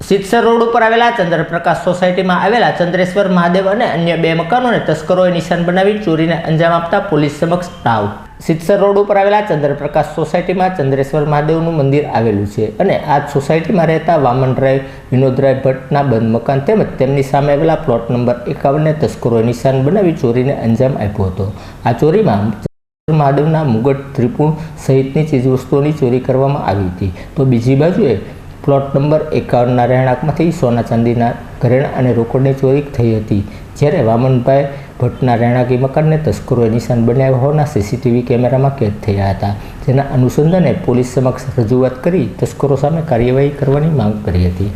સિત્સર road ઉપર આવેલા ચંદ્રપ્રકાશ સોસાયટીમાં આવેલા ચંદ્રેશ્વર મહાદેવ અને અન્ય 2 મકાનોને તસ્કરોએ નિશાન બનાવી ચોરીને અંજામ આપતા પોલીસ સમક્ષ ઠાવ. સિત્સર રોડ ઉપર આવેલા ચંદ્રપ્રકાશ સોસાયટીમાં ચંદ્રેશ્વર મહાદેવનું મંદિર આવેલું છે અને આ સોસાયટીમાં રહેતા વામનરાય વિનોદરાય ભટ્ટના બંધ મકાન તેમજ તેમની સામે આવેલા પ્લોટ નંબર 51ને તસ્કરોએ નિશાન બનાવી ચોરીને અંજામ આપ્યો હતો. આ ચોરીમાં મહાદેવના મુગટ, ત્રિપુણ સહિતની ચીજવસ્તુઓની ચોરી કરવામાં આવી હતી. તો બીજી બાજુએ પ્લોટ નંબર 51ના રહેણાંકમાંથી સોના ચાંદીના ઘરેણાં અને રોકડની ચોરી થઈ હતી. જ્યારે વામનભાઈ ભટ્ટના રહેણાંકી મકાનને તસ્કરોએ નિશાન બનાવ્યા હોવાના સીસીટીવી કેમેરામાં કેદ થયા હતા. જેના અનુસંધાને પોલીસ સમક્ષ રજૂઆત કરી તસ્કરો સામે કાર્યવાહી કરવાની માંગ કરી હતી.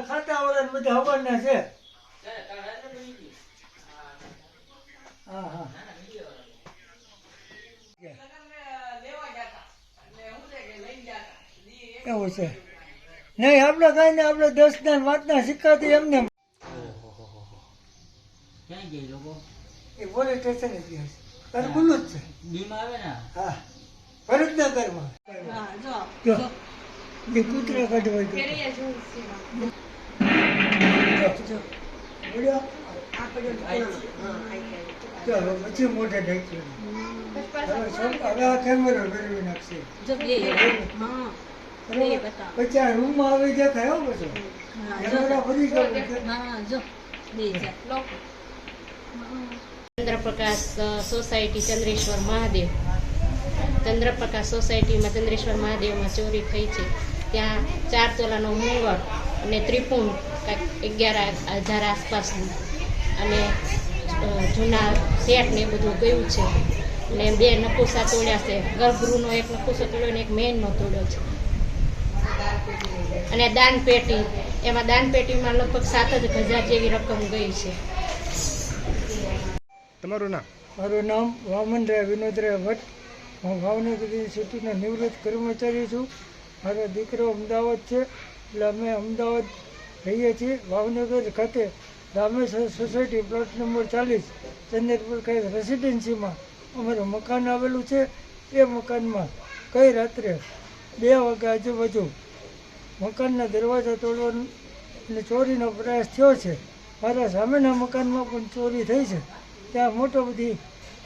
ખાતા વાળા બધા હવાના છે. એવું છે નહીં, આપડે કઈ ને આપડે 10 ના વાતના શીખાતી એમને એ પોલીસ સ્ટેશન કરબુલું જ છે. હા, ભરતનગરમાં કૂતરા કાઢવા ચાલો પછી મોઢે ઢાંકી હવે આ કેમેરો ફેરવી નાખશે. પછી આ રૂમમાં આવી દેખાય પછી કેમેરા ફરી ચંદ્રપ્રકાશ સોસાયટી ચંદ્રેશ્વર મહાદેવ. ચંદ્રપ્રકાશ સોસાયટીમાં ચંદ્રેશ્વર મહાદેવમાં ચોરી થઈ છે. ત્યાં 4 તોલાનો મુંગળ અને ત્રિપુણ કાંઈક 11,000 આસપાસનું અને જૂના સેટ ને બધું ગયું છે. અને 2 નકુસા તોડ્યા છે. ગર્ભગૃહનો એક નકુસો તોડ્યો અને એક મેઇનનો તોડ્યો છે. અને દાનપેટી, એમાં દાનપેટીમાં લગભગ 7,000 જેવી રકમ ગઈ છે. તમારું નામ? મારું નામ વામનરાય વિનોદરાય ભટ્ટ. હું ભાવનગર યુનિવર્સિટીનો નિવૃત્ત કર્મચારી છું. મારો દીકરો અમદાવાદ છે એટલે અમે અમદાવાદ રહીએ છીએ. ભાવનગર ખાતે Rameshwar society plot number 40 Chandraprakash રેસિડેન્સીમાં અમારું મકાન આવેલું છે. એ મકાનમાં ગઈ રાત્રે 2 વાગે આજુબાજુ મકાનના દરવાજા તોડવાનો અને ચોરીનો પ્રયાસ થયો છે. મારા સામેના મકાનમાં પણ ચોરી થઈ છે. ત્યાં મોટો બધી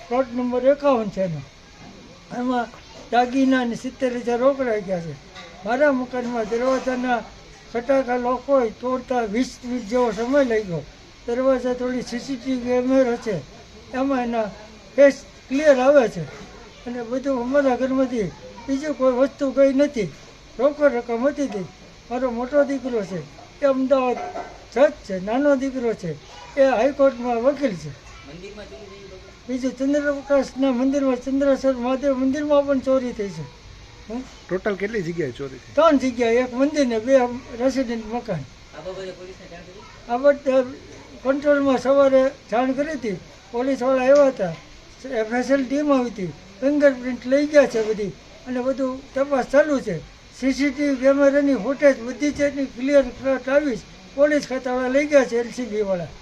પ્લોટ નંબર 51 છે એનો, એમાં દાગીના અને 70,000 રોકડા ગયા છે. મારા મકાનમાં દરવાજાના ફટાકા લોકોએ તોડતા 20 મિનિટ જેવો સમય લાગ્યો. દરવાજા તોડી સીસીટીવી કેમેરા છે, એમાં એના ફેસ ક્લિયર આવે છે. અને બધું અમારા ઘરમાંથી બીજું કોઈ વસ્તુ ગઈ નથી. રોકડ રકમ હતી હતી. મારો મોટો દીકરો છે એ અમદાવાદ જજ છે, નાનો દીકરો છે એ હાઈકોર્ટમાં વકીલ છે. બીજું ચંદ્રપ્રકાશના મંદિરમાં, ચંદ્રેશ્વર મહાદેવ મંદિરમાં પણ ચોરી થઈ છે. ટોટલ કેટલી જગ્યાએ ચોરી થઈ? 3 જગ્યાએ, એક મંદિર ને 2 રેસિડેન્ટ મકાન. આ બધા કંટ્રોલમાં સવારે જાણ કરી હતી. પોલીસવાળા આવ્યા હતા, સ્પેશિયલ ટીમ આવી હતી, ફિંગરપ્રિન્ટ લઈ ગયા છે બધી અને બધું તપાસ ચાલુ છે. સીસીટીવી કેમેરાની ફૂટેજ બધી છે એની ક્લિયર કટ આવી. પોલીસ ખાતાવાળા લઈ ગયા છે, LCB વાળા.